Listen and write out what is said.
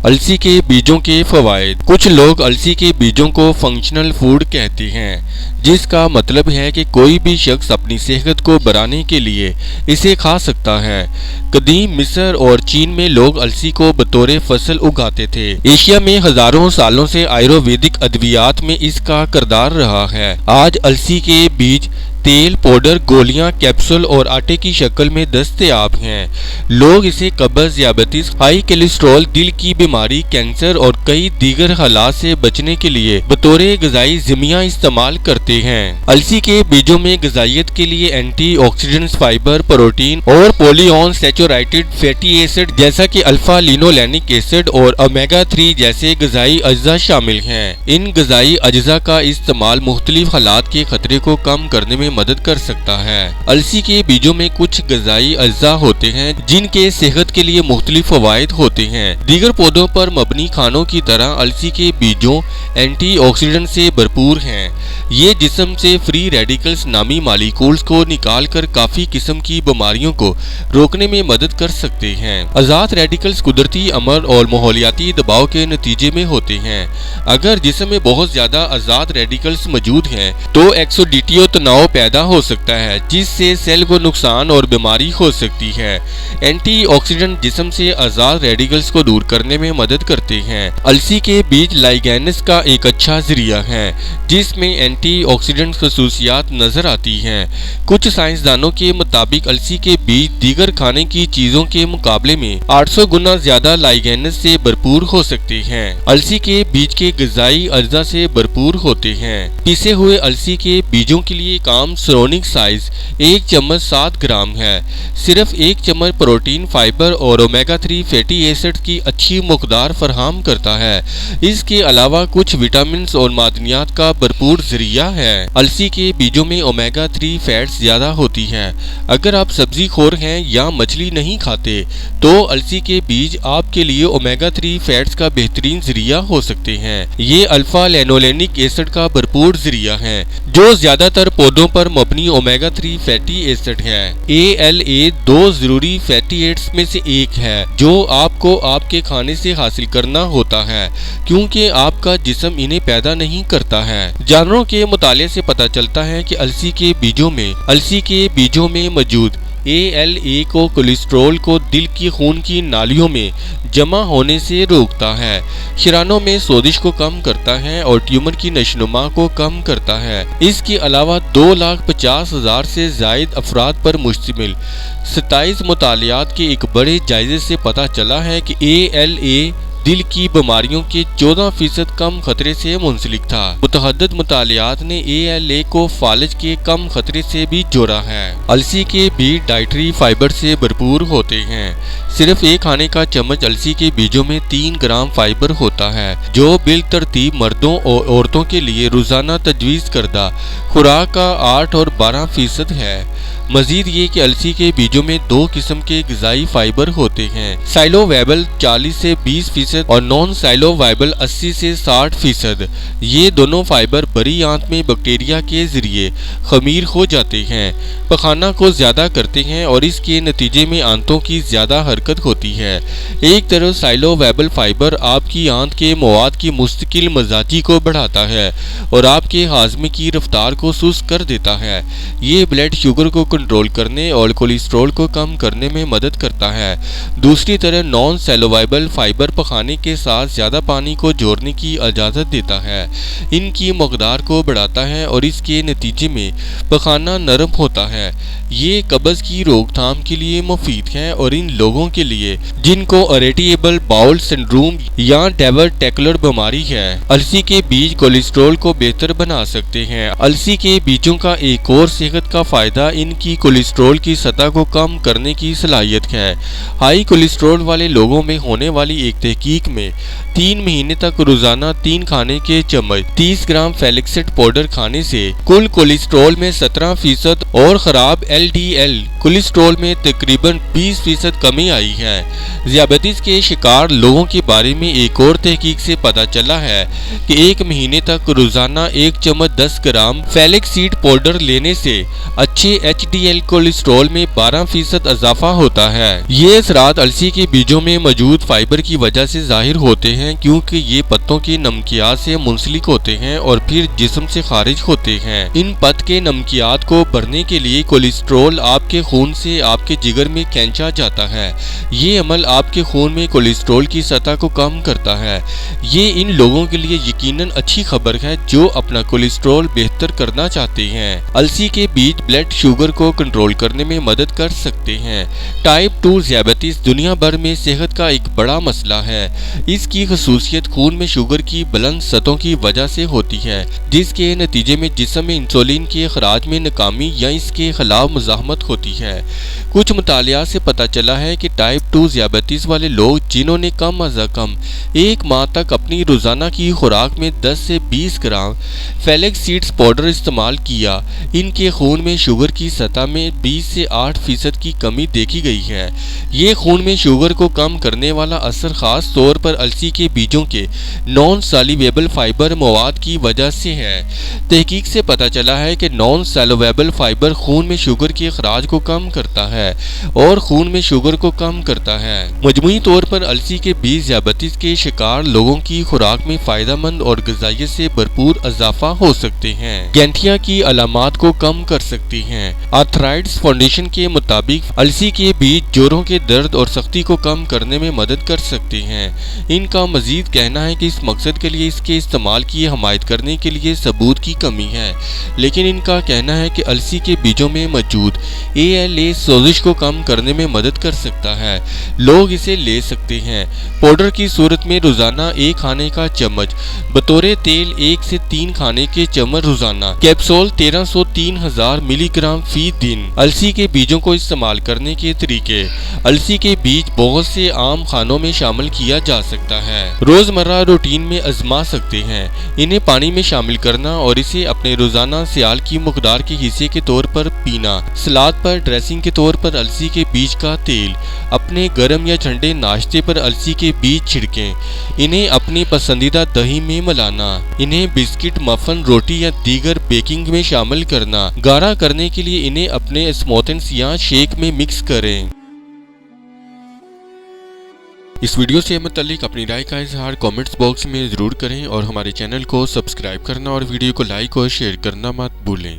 अलसी के बीजों के फवायद। कुछ लोग अलसी के बीजों को फंक्शनल फूड कहते हैं, जिसका मतलब है कि कोई भी शख्स अपनी सेहत को बढ़ाने के लिए इसे खा सकता है। कदीम मिस्र और चीन में लोग अलसी को बतौर फसल उगाते थे। एशिया में हजारों सालों से आयुर्वेदिक अद्वियात में इसका किरदार रहा है। आज अलसी के बीज तेल, पाउडर, गोलियां, कैप्सूल और आटे की शक्ल में दस्तयाब हैं। लोग इसे कब्ज, दियाबितीज, हाई कोलेस्ट्रॉल, दिल की बीमारी, कैंसर और कई दीगर हालात से बचने के लिए बतौर ग़िज़ाई ज़िमिया इस्तेमाल करते हैं। अलसी के बीजों में ग़िज़ाइयत के लिए एंटीऑक्सीडेंट्स, फाइबर, प्रोटीन और पॉलीअनसैचुरेटेड फैटी एसिड जैसा कि अल्फा लिनोलेनिक एसिड और ओमेगा 3 जैसे ग़िज़ाई अज्जा शामिल हैं। इन ग़िज़ाई अज्जा का इस्तेमाल मुख्तलिफ हालात के खतरे को कम करने में मदद कर सकता है। अलसी के बीजों में कुछ ग़िज़ाई अज्जा होते हैं जिनके सेहत के लिए मुख्तलिफ फवायद होते हैं। दीगर पौधों पर मबनी खानों की तरह अलसी के बीजों एंटीऑक्सीडेंट से भरपूर हैं। ये जिस्म से फ्री रेडिकल्स नामी मालिक्यूल्स को निकाल कर काफी किस्म की बीमारियों को रोकने में मदद कर सकते हैं। आज़ाद रेडिकल्स कुदरती अमल और माहौलियाती दबाव के नतीजे में होते हैं। अगर जिस्म में बहुत ज्यादा आज़ाद रेडिकल्स मौजूद हैं तो एक्सोडिटियो तनाव पैदा हो सकता है, जिससे सेल को नुकसान और बीमारी हो सकती है। एंटीऑक्सीडेंट जिस्म से आज़ाद रेडिकल्स को दूर करने में मदद करते हैं। अलसी के बीज लाइगेनस का एक अच्छा जरिया है जिसमें एंटीऑक्सीडेंट खसूसियात नजर आती हैं। कुछ साइंसदानों के मुताबिक अलसी के बीज दीगर खाने की चीजों के मुकाबले में 800 गुना ज्यादा लाइगेनस से भरपूर हो सकते हैं। अलसी के बीज के ग़िज़ाई अज्जा से भरपूर होते हैं। पिसे हुए अलसी के बीजों के लिए काम सरोनिक साइज 1 चम्मच 7 ग्राम है। सिर्फ 1 चम्मच प्रोटीन, फाइबर और ओमेगा 3 फैटी एसिड की अच्छी मकदार फराहम करता है। इसके अलावा कुछ विटामिन और मादनियात का भरपूर जरिया है। अलसी के बीजों में ओमेगा 3 फैट्स ज्यादा होती है। अगर आप सब्जी खोर हैं या मछली नहीं खाते तो अलसी के बीज आपके लिए ओमेगा 3 फैट्स का बेहतरीन जरिया हो सकते हैं। ये अल्फा लिनोलेनिक एसिड का भरपूर जरिया है जो ज्यादातर पौधों पर मबनी ओमेगा 3 फैटी एसिड है। ALA 2 जरूरी फैटी एसिड्स में से एक है जो आपको आपके खाने से हासिल करना होता है, क्योंकि आपका जिस्म इन्हें पैदा नहीं करता है। जानवरों के मुताले से पता चलता है कि अलसी के बीजों में मौजूद ALA को कोलेस्ट्रॉल को दिल की खून की नालियों में जमा होने से रोकता है, शरानों में सोजिश को कम करता है और ट्यूमर की नशोनुमा को कम करता है। इसके अलावा 2,50,000 से जायद अफराद पर मुश्तमिल 27 मुतालियात के एक बड़े जायजे से पता चला है कि ALA दिल की बीमारियों के 14% कम खतरे से मुंसलिक था। मुतअद्दिद मुतालियात ने ALA को फालिज के कम खतरे से भी जोड़ा है। अलसी के बीज डाइटरी फाइबर से भरपूर होते हैं। सिर्फ एक खाने का चम्मच अलसी के बीजों में 3 ग्राम फाइबर होता है, जो बिलतरतीब मर्दों और औरतों के लिए रोजाना तजवीज़ करदा खुराक का 8 और 12% है। मजीद ये कि अलसी के बीजों में 2 किस्म के ग़िज़ाई फाइबर होते हैं, साइलोवायबल 40 से 20% और नॉन साइलोवायबल 80 से 60%। ये दोनों फाइबर बड़ी आंत में बैक्टीरिया के जरिए खमीर हो जाते हैं, पखाना को ज्यादा करते हैं और इसके नतीजे में आंतों की ज्यादा हरकत होती है। एक तरफ साइलोवायबल फाइबर आपकी आंत के मवाद की मुस्तकिल मजाजी को बढ़ाता है और आपके हाजमे की रफ्तार को सुस्त कर देता है। ये ब्लड शुगर को कंट्रोल करने और कोलेस्ट्रॉल को कम करने में मदद करता है। दूसरी तरफ नॉन सेलोवाइबल फाइबर पखाने के साथ ज्यादा पानी को जोड़ने की इजाजत देता है, इनकी मकदार को बढ़ाता है और इसके नतीजे में पखाना नरम होता है। ये कब्ज की रोकथाम के लिए मुफीद है और इन लोगों के लिए जिनको इरिटेबल बाउल सिंड्रोम या डायवर्टिकुलर बीमारी है, अलसी के बीज कोलेस्ट्रॉल को बेहतर बना सकते हैं। अलसी के बीजों का एक और सेहत का फायदा इनकी कोलेस्ट्रॉल की सतह को कम करने की सलाहियत है। हाई कोलेस्ट्रॉल वाले लोगों में होने वाली एक तहकीक में 3 महीने तक रोजाना 3 खाने के चम्मच 30 ग्राम फेलिक्सिट पाउडर खाने से कुल कोलेस्ट्रॉल में 17% और खराब LDL कोलेस्ट्रॉल में तकरीबन 20% कमी आई है। दियाबितीज के शिकार लोगों के बारे में एक और तहकीक से पता चला है कि 1 महीने तक रोजाना 1 चम्मच 10 ग्राम फेलिक सीड पाउडर लेने से अच्छे HDL कोलेस्ट्रॉल में 12% इजाफा होता है। ये असरात अलसी के बीजों में मौजूद फाइबर की वजह से जाहिर होते हैं, क्योंकि ये पत्तों की नमकियात से मुंसलिक होते हैं और फिर जिस्म से खारिज होते हैं। इन पत्त के नमकियात को भरने के लिए कोलेस्ट्रॉल आपके खून से आपके जिगर में खींचा जाता है। ये अमल आपके खून में कोलेस्ट्रॉल की सतह को कम करता है। ये इन लोगों के लिए यकीनन अच्छी खबर है जो अपना कोलेस्ट्रॉल बेहतर करना चाहते हैं। अलसी के बीज ब्लड शुगर को कंट्रोल करने में मदद कर सकते हैं। टाइप 2 ज़ियादतीस दुनिया भर में सेहत का एक बड़ा मसला है। इसकी खसूसियत खून में शुगर की बुलंद सतहों की वजह से होती है, जिसके नतीजे में जिस्म में इंसुलिन के अखराज में नाकामी या इसके खिलाफ मुज़ाहमत होती है। कुछ मुतालिया से पता चला है कि टाइप 2 ज़ियादतीस वाले लोग जिन्होंने कम अज़ कम 1 माह तक अपनी रोज़ाना की खुराक में 10 से 20 ग्राम फ्लैक्स सीड्स पाउडर इस्तेमाल किया, इनके खून में शुगर की सतह में 20 से 8% की कमी देखी गई है। ये खून में शुगर को कम करने वाला असर खास तौर पर अलसी के बीजों के नॉन सॉल्युबल फाइबर मवाद की वजह से है। तहकीक से पता चला है कि नॉन सॉल्युबल फाइबर खून में शुगर के अखराज को कम करता है और खून में शुगर को कम करता है। मजमूई तौर पर अलसी के बीज ज़ियादतीस के शिकार लोगों की खुराक में फायदेमंद और ग़िज़ाइयत से भरपूर इजाफा हो सकते हैं। गैंठिया की अलामात को कम कर सकती हैं। आर्थराइटिस फाउंडेशन के मुताबिक अलसी के बीज जोड़ों के दर्द और सख्ती को कम करने में मदद कर सकते हैं। इनका मजीद कहना है कि इस मकसद के लिए इसके इस्तेमाल की हमायत करने के लिए सबूत की कमी है, लेकिन इनका कहना है कि अलसी के बीजों में मौजूद ALA सोजिश को कम करने में मदद कर सकता है। लोग इसे ले सकते हैं पाउडर की सूरत में रोजाना 1 खाने का चम्मच, बतौर तेल 1 से 3 खाने के चम्मच रोजाना, कैप्सूल 1303,000 मिलीग्राम फी दिन। अलसी के बीजों को इस्तेमाल करने के तरीके। अलसी के बीज बहुत से आम खानों में शामिल किया जा सकता है। रोजमर्रा रूटीन में आजमा सकते हैं। इन्हें पानी में शामिल करना और इसे अपने रोजाना सियाल की मकदार के हिस्से के तौर पर पीना। सलाद पर ड्रेसिंग के तौर पर अलसी के बीज का तेल। अपने गर्म या ठंडे नाश्ते पर अलसी के बीज छिड़कें। इन्हें अपनी पसंदीदा दही में मिलाना। इन्हें बिस्किट, मफन, रोटी या दीगर बेकिंग में शामिल करना। गाढ़ा करने के लिए इन्हें अपने स्मूथीज या शेक में मिक्स करें। इस वीडियो से मुताल्लिक अपनी राय का इजहार कमेंट्स बॉक्स में ज़रूर करें और हमारे चैनल को सब्सक्राइब करना और वीडियो को लाइक और शेयर करना मत भूलें।